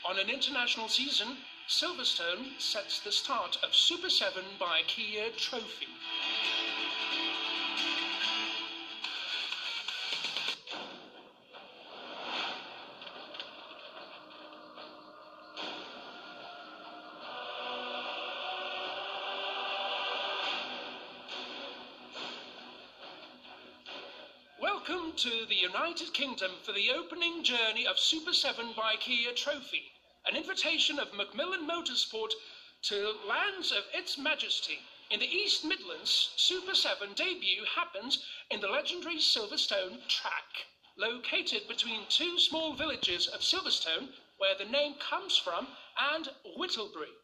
On an international season, Silverstone sets the start of Super 7 by Kia Trophy. Welcome to the United Kingdom for the opening journey of Super 7 by Kia Trophy, an invitation of Macmillan Motorsport to lands of its majesty. In the East Midlands, Super 7 debut happens in the legendary Silverstone track, located between two small villages of Silverstone, where the name comes from, and Whittlebury.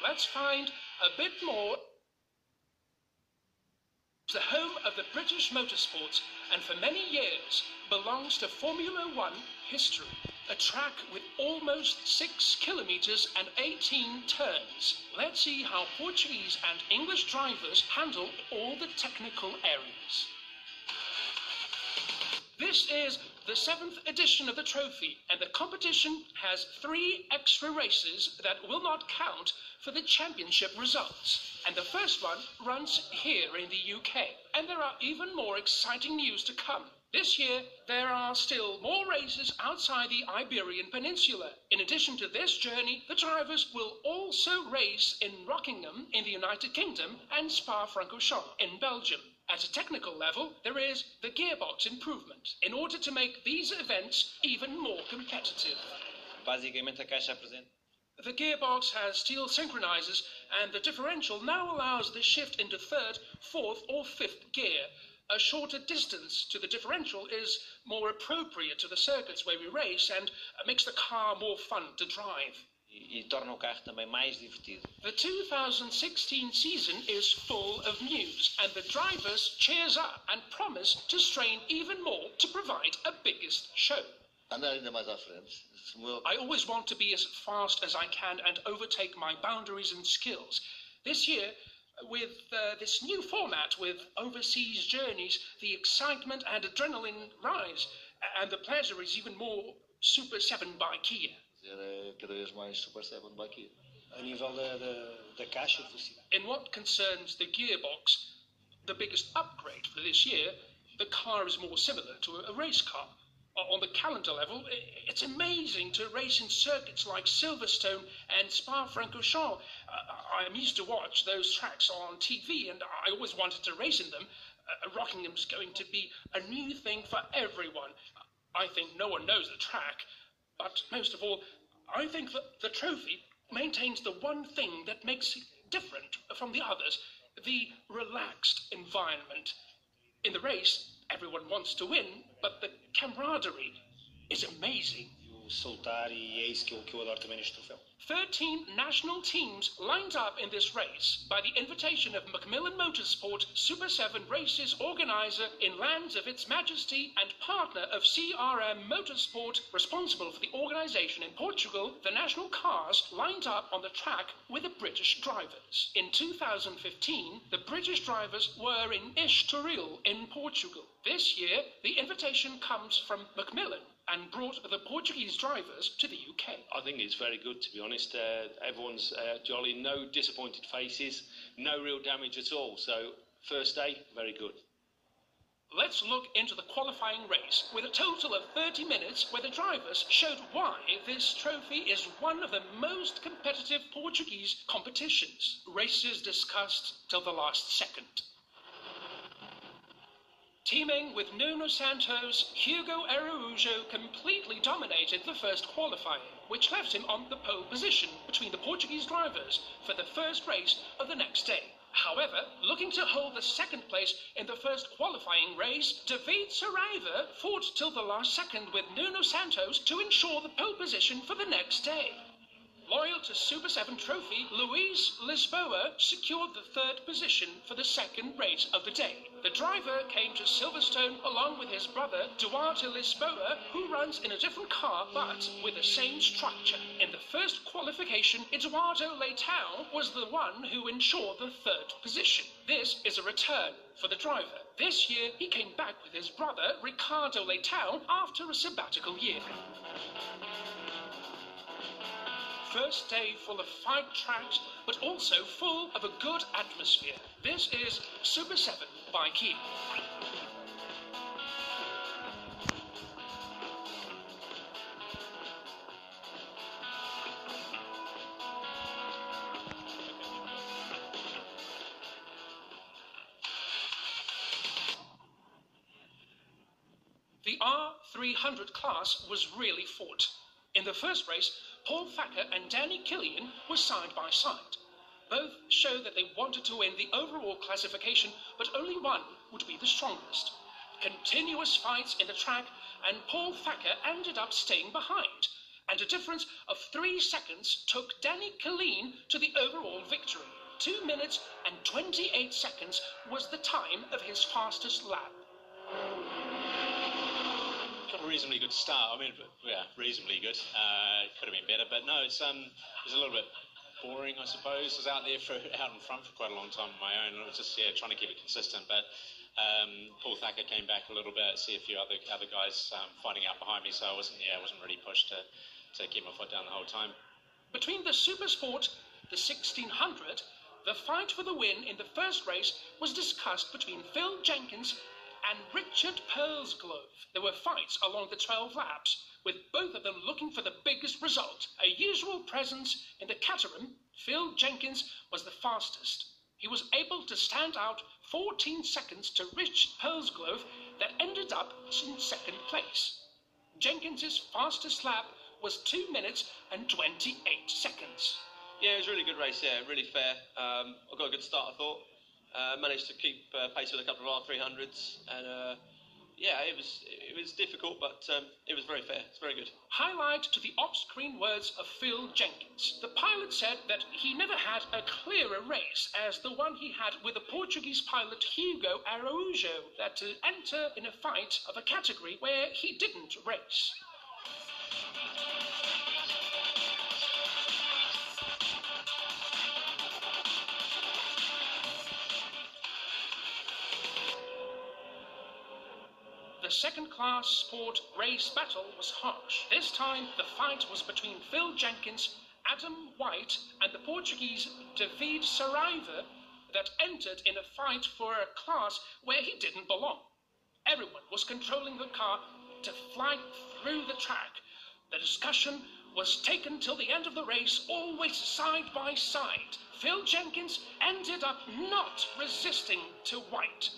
Let's find a bit more. The home of the British motorsport, and for many years belongs to Formula One history. A track with almost 6 kilometres and 18 turns. Let's see how Portuguese and English drivers handle all the technical areas. This is the 7th edition of the trophy, and the competition has 3 extra races that will not count for the championship results. And the first one runs here in the UK. And there are even more exciting news to come. This year, there are still more races outside the Iberian Peninsula. In addition to this journey, the drivers will also race in Rockingham in the United Kingdom and Spa-Francorchamps in Belgium. At a technical level, there is the gearbox improvement in order to make these events even more competitive. Basicamente, a caixa apresenta. The gearbox has steel synchronizers, and the differential now allows the shift into 3rd, 4th or 5th gear. A shorter distance to the differential is more appropriate to the circuits where we race and makes the car more fun to drive. E torna o carro também mais divertido. The 2016 season is full of news, and the drivers cheers up and promise to strain even more to provide a biggest show. Andar ainda mais à frente. I always want to be as fast as I can and overtake my boundaries and skills. This year, with this new format with overseas journeys, the excitement and adrenaline rise, and the pleasure is even more Super 7 by Kia. Cada vez mais Super 7 by Kia. A nível da caixa de velocidade. In what concerns the gearbox, the biggest upgrade for this year, the car is more similar to a race car. On the calendar level, it's amazing to race in circuits like Silverstone and Spa-Francorchamps. I'm used to watch those tracks on TV, and I always wanted to race in them. Rockingham's going to be a new thing for everyone. I think no one knows the track, but most of all, I think that the trophy maintains the one thing that makes it different from the others, the relaxed environment. In the race, everyone wants to win, but the camaraderie is amazing. Soltar, e é isso que eu adoro também neste troféu. 13 national teams lined up in this race by the invitation of Macmillan Motorsport, Super 7 races organizer in lands of its majesty and partner of CRM Motorsport, responsible for the organization in Portugal. The national cars lined up on the track with the British drivers. In 2015, the British drivers were in Estoril in Portugal. This year, the invitation comes from Macmillan and brought the Portuguese drivers to the UK. I think it's very good, to be honest. Everyone's jolly, no disappointed faces, no real damage at all. So, first day, very good. Let's look into the qualifying race with a total of 30 minutes where the drivers showed why this trophy is one of the most competitive Portuguese competitions. Races discussed till the last second. Teaming with Nuno Santos, Hugo Araújo completely dominated the first qualifying, which left him on the pole position between the Portuguese drivers for the first race of the next day. However, looking to hold the second place in the first qualifying race, David Saraiva fought till the last second with Nuno Santos to ensure the pole position for the next day. Loyal to Super 7 trophy, Luis Lisboa secured the 3rd position for the second race of the day. The driver came to Silverstone along with his brother Duarte Lisboa, who runs in a different car but with the same structure. In the first qualification, Eduardo Leitão was the one who ensured the 3rd position. This is a return for the driver. This year, he came back with his brother, Ricardo Leitão, after a sabbatical year. First day full of fight tracks, but also full of a good atmosphere. This is Super 7 by Kia. The R300 class was really fought. In the first race, Paul Thacker and Danny Killian were side by side. Both showed that they wanted to win the overall classification, but only one would be the strongest. Continuous fights in the track, and Paul Thacker ended up staying behind, and a difference of 3 seconds took Danny Killian to the overall victory. 2 minutes and 28 seconds was the time of his fastest lap. Got a reasonably good start. I mean, yeah, reasonably good. Could have been better, but no, it was a little bit boring, I suppose. I was out in front for quite a long time on my own. I was just trying to keep it consistent. But Paul Thacker came back a little bit. See a few other guys fighting out behind me, so I wasn't really pushed to keep my foot down the whole time. Between the Super Sport, the 1600, the fight for the win in the first race was discussed between Phil Jenkins and Richard Purlsgrove. There were fights along the 12 laps, with both of them looking for the biggest result. A usual presence in the Caterham, Phil Jenkins was the fastest. He was able to stand out 14 seconds to Rich Purlsgrove that ended up in second place. Jenkins's fastest lap was 2 minutes and 28 seconds. Yeah, it was a really good race, really fair. I got a good start, I thought. Managed to keep pace with a couple of R300s, and it was difficult, but it was very fair. It's very good. Highlight to the off-screen words of Phil Jenkins. The pilot said that he never had a clearer race as the one he had with the Portuguese pilot Hugo Araújo, that to enter in a fight of a category where he didn't race. The second-class sport race battle was harsh. This time, the fight was between Phil Jenkins, Adam White, and the Portuguese David Saraiva that entered in a fight for a class where he didn't belong. Everyone was controlling the car to fly through the track. The discussion was taken till the end of the race, always side by side. Phil Jenkins ended up not resisting to White.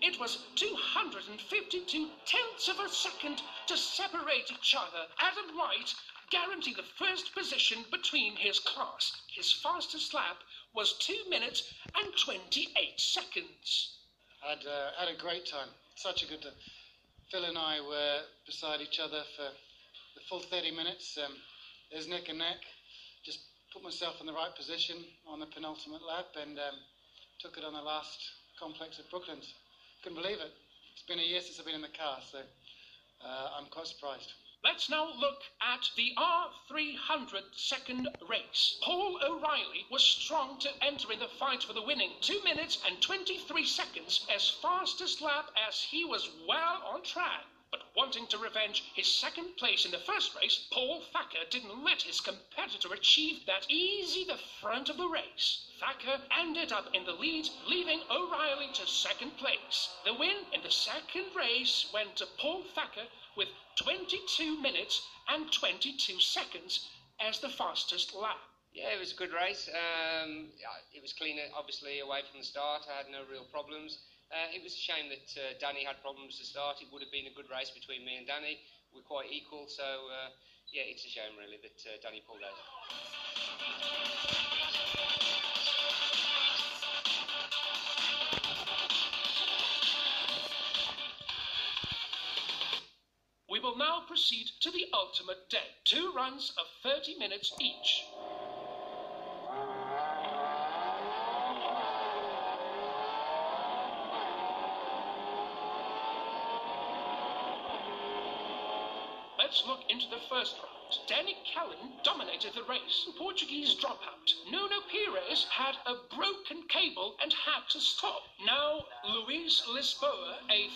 It was 252 tenths of a second to separate each other. Adam White guaranteed the first position between his class. His fastest lap was 2 minutes and 28 seconds. Had a great time. Such a good time. Phil and I were beside each other for the full 30 minutes. It was neck and neck. Just put myself in the right position on the penultimate lap and took it on the last complex at Brooklands. Couldn't believe it. It's been a year since I've been in the car, so I'm quite surprised. Let's now look at the R300 second race. Paul O'Reilly was strong to enter in the fight for the winning 2 minutes and 23 seconds, as fastest lap as he was well on track. But wanting to revenge his second place in the first race, Paul Thacker didn't let his competitor achieve that easy the front of the race. Thacker ended up in the lead, leaving O'Reilly to second place. The win in the second race went to Paul Thacker with 22 minutes and 22 seconds as the fastest lap. Yeah, it was a good race. It was clean, obviously, away from the start. I had no real problems. It was a shame that Danny had problems to start. It would have been a good race between me and Danny. We're quite equal, so it's a shame really that Danny pulled out. We will now proceed to the ultimate day. 2 runs of 30 minutes each. let's look into the first round. Danny Callan dominated the race. Portuguese dropout. Nuno Pires had a broken cable and had to stop. Now, Luis Lisboa, a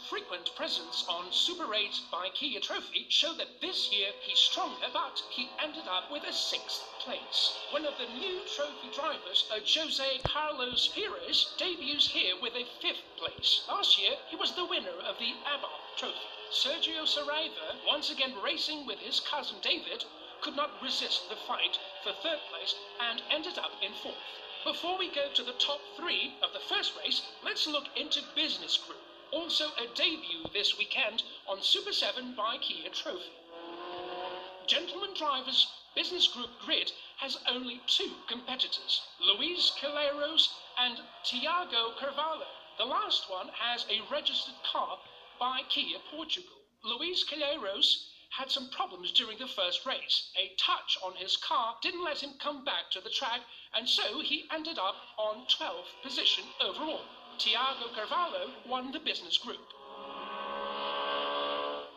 frequent presence on Super 8 by Kia Trophy, showed that this year he's stronger, but he ended up with a 6th place. One of the new trophy drivers, Jose Carlos Pires, debuts here with a 5th place. Last year, he was the winner of the ABAP Trophy. Sergio Saraiva, once again racing with his cousin David, could not resist the fight for 3rd place and ended up in 4th. Before we go to the top 3 of the first race, let's look into Business Group. Also a debut this weekend on Super 7 by Kia Trophy. Gentleman Drivers Business Group Grid has only 2 competitors, Luis Calleiros and Tiago Carvalho. The last one has a registered car by Kia Portugal. Luis Calleiros had some problems during the first race. A touch on his car didn't let him come back to the track, and so he ended up on 12th position overall. Tiago Carvalho won the business group.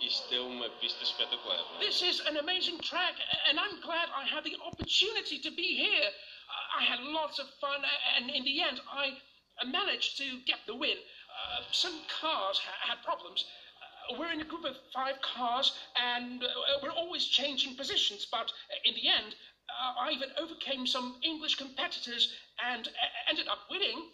Isto é uma pista espetacular. This is an amazing track, and I'm glad I had the opportunity to be here. I had lots of fun, and in the end, I managed to get the win. Some cars had problems. We're in a group of 5 cars, and we're always changing positions, but in the end, I even overcame some English competitors and ended up winning.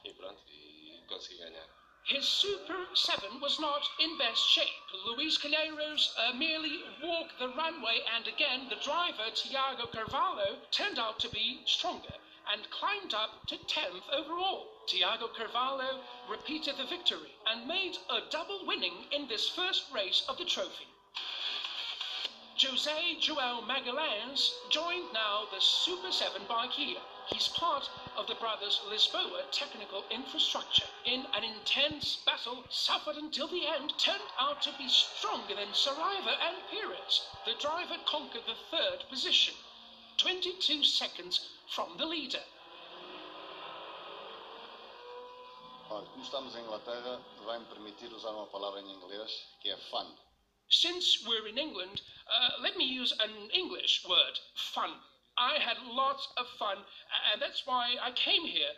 E pronto, e consegui ganhar. His Super 7 was not in best shape. Luis Calleiros merely walked the runway, and again, the driver, Tiago Carvalho, turned out to be stronger and climbed up to 10th overall. Tiago Carvalho repeated the victory and made a double winning in this first race of the trophy. José João Magalhães joined now the Super 7 by Kia. He's part of the brothers Lisboa technical infrastructure. In an intense battle, suffered until the end, turned out to be stronger than Saraiva and Pires. The driver conquered the 3rd position, 22 seconds from the leader. Olha, como estamos em Inglaterra, vai-me permitir usar uma palavra em inglês que é fun. Since we're in England, let me use an English word, fun. I had lots of fun, and that's why I came here.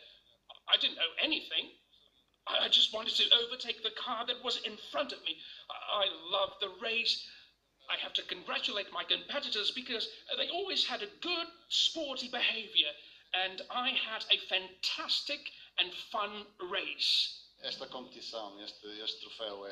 I didn't know anything. I just wanted to overtake the car that was in front of me. I loved the race. I have to congratulate my competitors because they always had a good, sporty behavior, and I had a fantastic and fun race. Esta competição, este troféu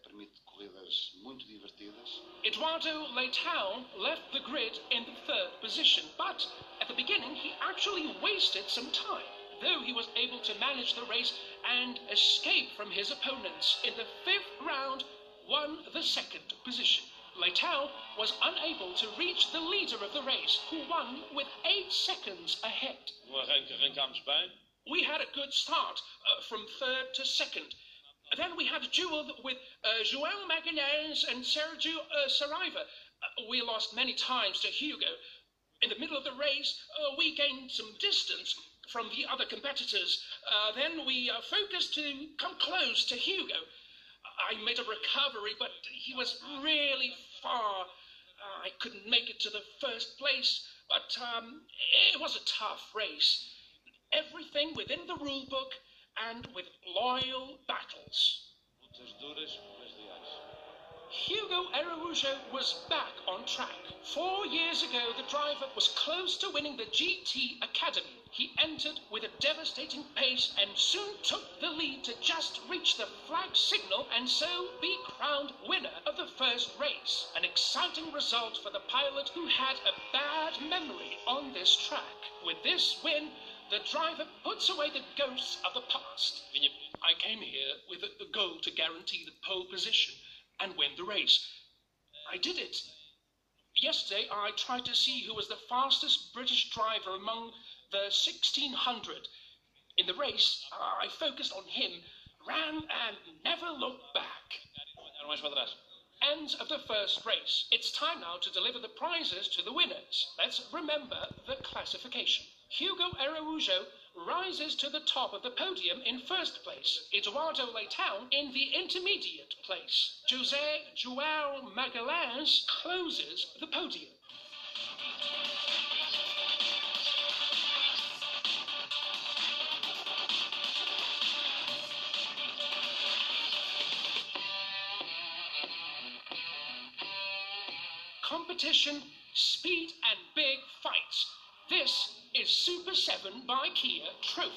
permite corridas muito divertidas. Eduardo Leitão left the grid in the 3rd position, but at the beginning he actually wasted some time, though he was able to manage the race and escape from his opponents. In the 5th round, won the 2nd position. Leitão was unable to reach the leader of the race, who won with 8 seconds ahead. Arrancámos bem. We had a good start from 3rd to 2nd. Then we had a duel with João Magalhães and Sergio Saraiva. We lost many times to Hugo. In the middle of the race, we gained some distance from the other competitors. Then we focused to come close to Hugo. I made a recovery, but he was really far. I couldn't make it to the 1st place, but it was a tough race. Everything within the rule book and with loyal battles. Hugo Araújo was back on track. 4 years ago, the driver was close to winning the GT Academy. He entered with a devastating pace and soon took the lead to just reach the flag signal and so be crowned winner of the first race. An exciting result for the pilot who had a bad memory on this track. With this win, the driver puts away the ghosts of the past. I came here with a goal to guarantee the pole position and win the race. I did it. Yesterday, I tried to see who was the fastest British driver among the 1600. In the race, I focused on him, ran and never looked back. End of the first race. It's time now to deliver the prizes to the winners. Let's remember the classification. Hugo Araújo rises to the top of the podium in first place. Eduardo Leitão in the intermediate place. José João Magalhães closes the podium. Competition, speed and big fights. This is Super 7 by Kia Trophy.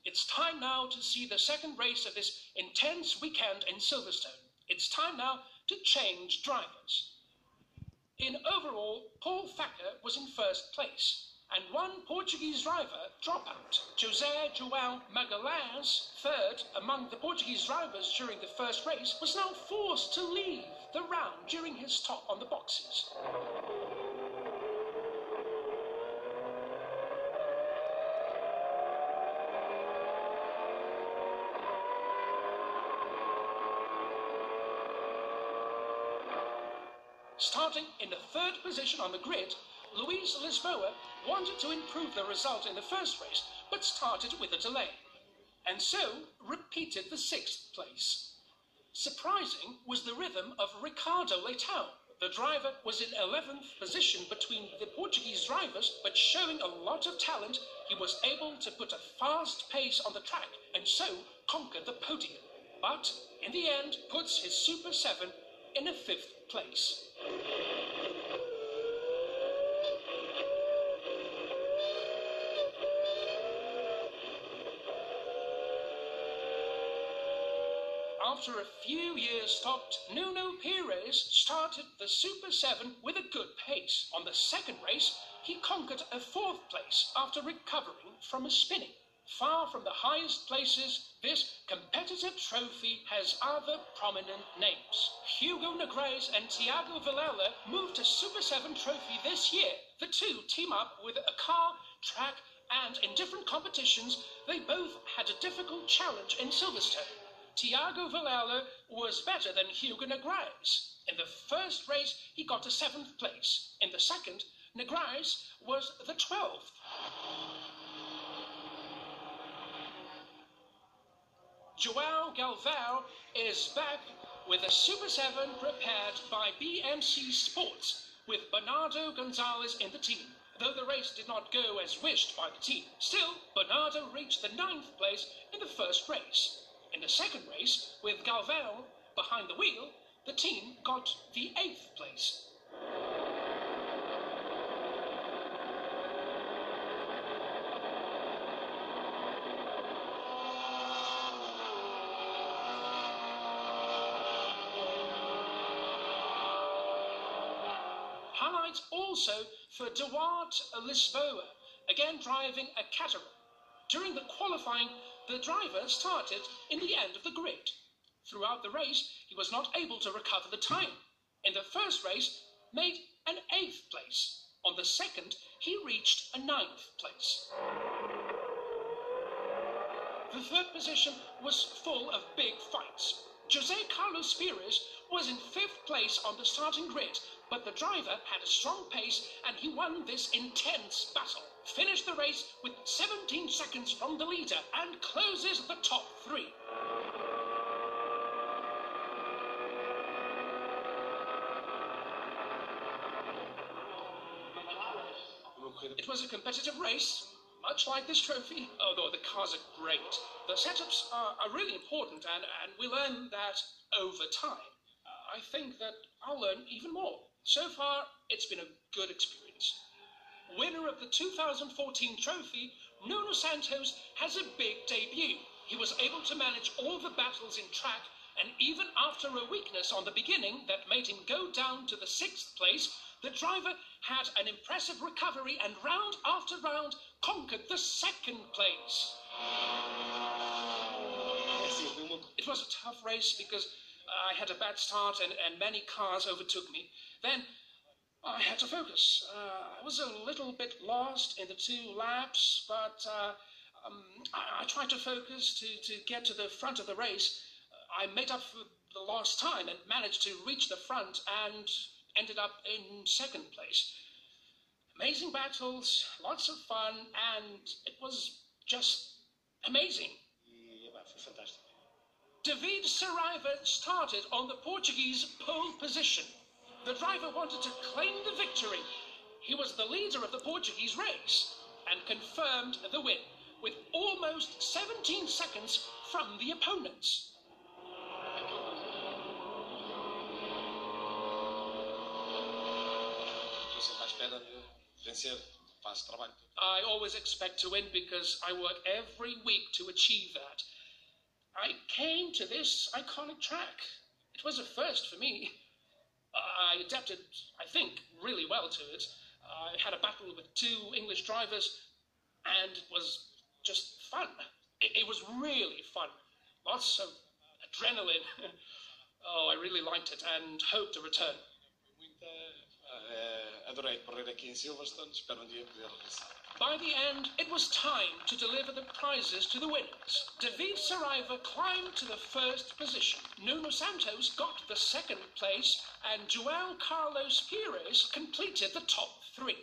It's time now to see the second race of this intense weekend in Silverstone. It's time now to change drivers. In overall, Paul Thacker was in first place, and one Portuguese driver drop out. José João Magalhães, third among the Portuguese drivers during the first race, was now forced to leave the round during his stop on the boxes. Starting in the third position on the grid, Luís Lisboa wanted to improve the result in the first race, but started with a delay, and so repeated the sixth place. Surprising was the rhythm of Ricardo Leitão. The driver was in 11th position between the Portuguese drivers, but showing a lot of talent, he was able to put a fast pace on the track, and so conquered the podium. But, in the end, puts his Super 7 in a 5th place. After a few years stopped, Nuno Pires started the Super 7 with a good pace. On the second race, he conquered a 4th place after recovering from a spinning. Far from the highest places, this competitive trophy has other prominent names. Hugo Negrais and Tiago Villela moved to Super 7 trophy this year. The two team up with a car, track, and in different competitions, they both had a difficult challenge in Silverstone. Tiago Villela was better than Hugo Negrais. In the first race, he got a 7th place. In the second, Negrais was the 12th. João Galvão is back with a Super 7 prepared by BMC Sports, with Bernardo Gonzalez in the team. Though the race did not go as wished by the team, still, Bernardo reached the 9th place in the first race. In the second race, with Galvão behind the wheel, the team got the 8th place. Highlights also for Duarte Lisboa, again driving a Caterham. During the qualifying, the driver started in the end of the grid. Throughout the race, he was not able to recover the time. In the first race, made an 8th place. On the second, he reached a 9th place. The third position was full of big fights. José Carlos Pires was in 5th place on the starting grid, but the driver had a strong pace and he won this intense battle. Finished the race with 17 seconds from the leader and closes the top 3. It was a competitive race, much like this trophy, although the cars are great. The setups are really important and we learn that over time. I think that I'll learn even more. So far, it's been a good experience. Winner of the 2014 trophy, Nuno Santos has a big debut. He was able to manage all the battles in track, and even after a weakness on the beginning that made him go down to the 6th place, the driver had an impressive recovery and round after round conquered the 2nd place. It was a tough race because I had a bad start and many cars overtook me. Then I had to focus. I was a little bit lost in the 2 laps, but I tried to focus to get to the front of the race. I made up for the lost time and managed to reach the front and ended up in 2nd place. Amazing battles, lots of fun, and it was just amazing. Foi fantástico. David Saraiva started on the Portuguese pole position. The driver wanted to claim the victory. He was the leader of the Portuguese race and confirmed the win with almost 17 seconds from the opponents. I always expect to win because I work every week to achieve that. I came to this iconic track. It was a first for me. I adapted, I think, really well to it. I had a battle with 2 English drivers, and it was just fun. It was really fun. Lots of adrenaline. Oh, I really liked it and hope to return. Adorei correr aqui em Silverstone. Espero dia poder regressar. By the end, it was time to deliver the prizes to the winners. David Saraiva climbed to the 1st position. Nuno Santos got the 2nd place, and João Carlos Pires completed the top 3.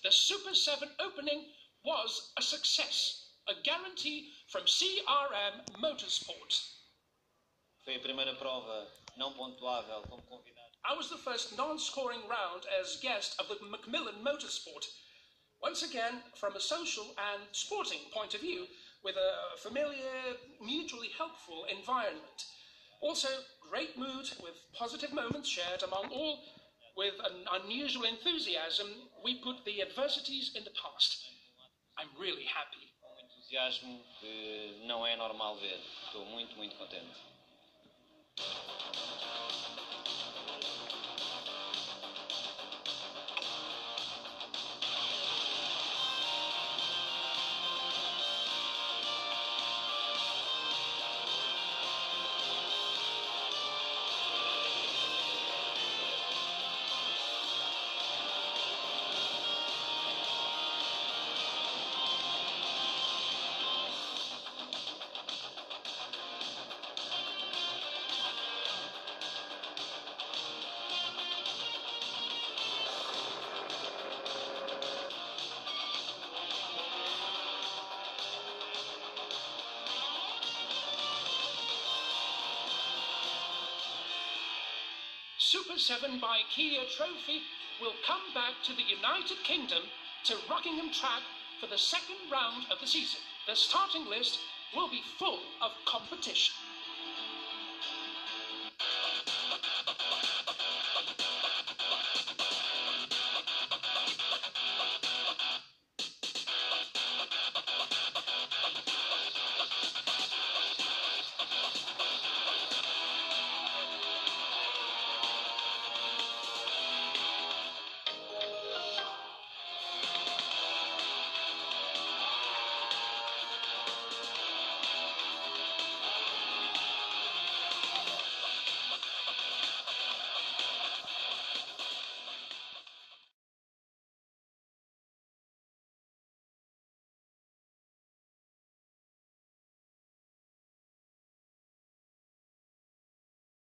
The Super 7 opening was a success. A guarantee from CRM Motorsport. Foi a primeira prova não pontuável como convidado. I was the first non-scoring round as guest of the Macmillan Motorsport. Once again, from a social and sporting point of view, with a familiar, mutually helpful environment. Also, great mood with positive moments shared among all. With an unusual enthusiasm, we put the adversities in the past. I'm really happy. Entusiasmo que não é normal ver. Estou muito, muito contente. Super 7 by Kia Trophy will come back to the United Kingdom to Rockingham Track for the 2nd round of the season. The starting list will be full of competition.